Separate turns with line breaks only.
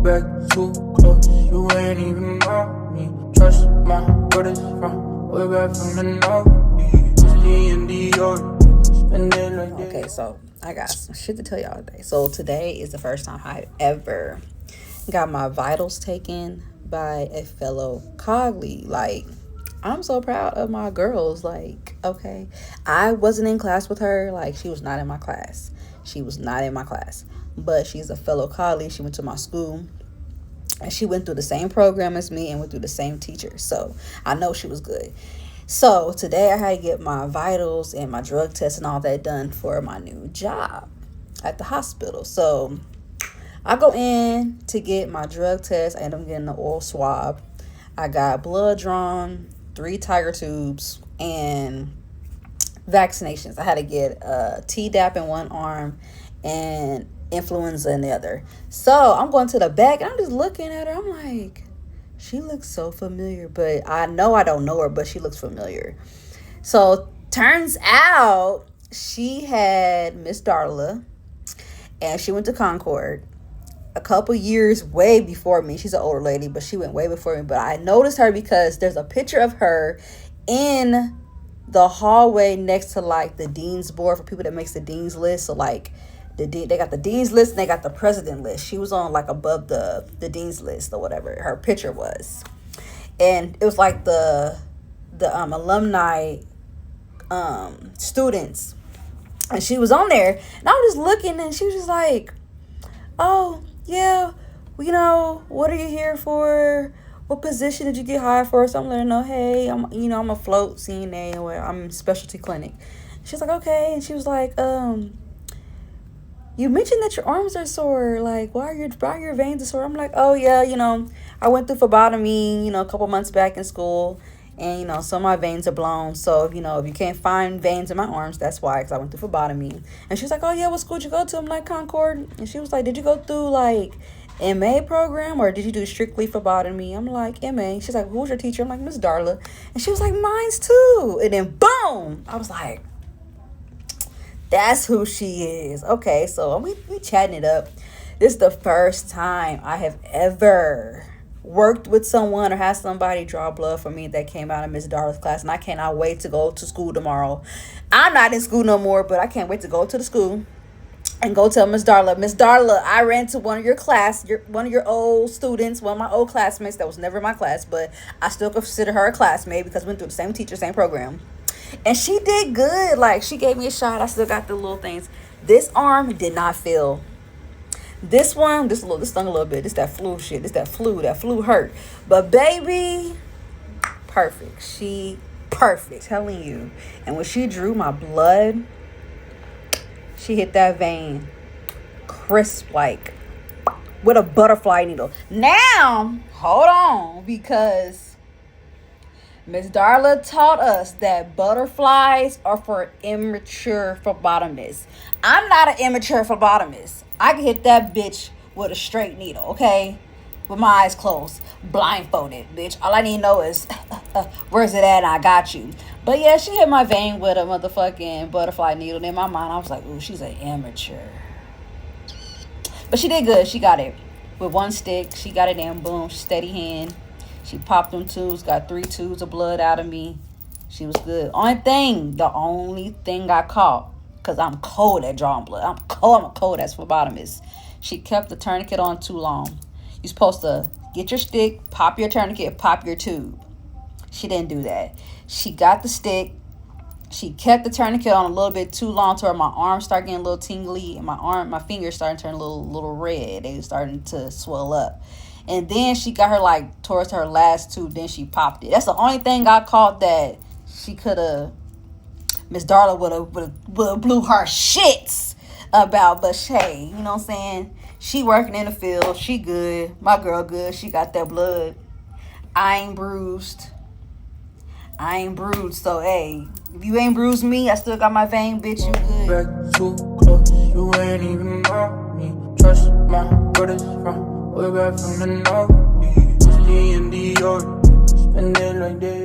back too close, you ain't even know me. Trust my brothers from way back from the north. It's the and the old, spend it like that.
Okay, so I got some shit to tell y'all today. So today is the first time I ever got my vitals taken by a fellow colleague. Like, I'm so proud of my girls. Like, okay, I wasn't in class with her. Like, she was not in my class. She was not in my class. But she's a fellow colleague. She went to my school. And she went through the same program as me and went through the same teacher. So I know she was good. So today I had to get my vitals and my drug test and all that done for my new job at the hospital. So I go in to get my drug test. I end up getting the oral swab. I got blood drawn, 3 tiger tubes, and vaccinations. I had to get Tdap in one arm and influenza in the other. So I'm going to the back and I'm just looking at her. I'm like, she looks so familiar, but I know I don't know her, but she looks familiar. So turns out she had Miss Darla, and she went to Concord a couple years way before me. She's an older lady, but she went way before me. But I noticed her because there's a picture of her in the hallway next to like the dean's board for people that makes the dean's list. So like they got the dean's list and they got the president list. She was on like above the dean's list or whatever her picture was, and it was like the alumni students, and she was on there, and I was just looking, and she was just like, oh yeah, you know, what are you here for? What position did you get hired for? So I'm letting her know, hey, I'm a float CNA, or I'm in specialty clinic. She's like, okay. And she was like, you mentioned that your arms are sore. Like, why are your veins sore? I'm like, oh yeah, I went through phlebotomy, a couple months back in school, and some of my veins are blown. So if you can't find veins in my arms, that's why, because I went through phlebotomy. And she was like, oh yeah, what school did you go to? I'm like, Concord. And she was like, did you go through like MA program or did you do strictly phlebotomy? I'm like, MA. She's like, who's your teacher? I'm like, Miss Darla. And she was like, mine's too. And then boom, I was like, that's who she is. Okay, so we chatting it up. This is the first time I have ever worked with someone or had somebody draw blood for me that came out of Miss Darla's class, and I cannot wait to go to school tomorrow. I'm not in school no more, but I can't wait to go to the school and go tell Miss Darla, I ran to one of your class, one of your old students, one of my old classmates that was never in my class, but I still consider her a classmate because we went through the same teacher, same program. And she did good. Like, she gave me a shot. I still got the little things. This arm did not feel. This one, this stung a little bit. This that flu shit. That flu hurt. But baby, perfect. She perfect. Telling you. And when she drew my blood, she hit that vein crisp, like with a butterfly needle. Now, hold on, because Miss Darla taught us that butterflies are for immature phlebotomists. I'm not an immature phlebotomist. I can hit that bitch with a straight needle, okay? With my eyes closed, blindfolded, bitch. All I need to know is, where's it at? And I got you. But yeah, she hit my vein with a motherfucking butterfly needle. And in my mind, I was like, ooh, she's an amateur. But she did good. She got it with one stick. She got it in, boom, steady hand. She popped them tubes, got 3 tubes of blood out of me. She was good. The only thing I caught, because I'm cold at drawing blood. I'm a cold as phlebotomist. She kept the tourniquet on too long. You're supposed to get your stick, pop your tourniquet, pop your tube. She didn't do that. She got the stick. She kept the tourniquet on a little bit too long to where my arms started getting a little tingly, and my fingers started to turn a little red. They were starting to swell up. And then she got her like towards her last tube. Then she popped it. That's the only thing I caught that she could have. Miss Darla would have blew her shits about. But hey, you know what I'm saying? She working in the field. She good. My girl good. She got that blood. I ain't bruised. So hey, if you ain't bruised me, I still got my vein, bitch. You good.
Back too close, you ain't even know me. Trust my brothers from way back from the north. It's the and the old, spend it like they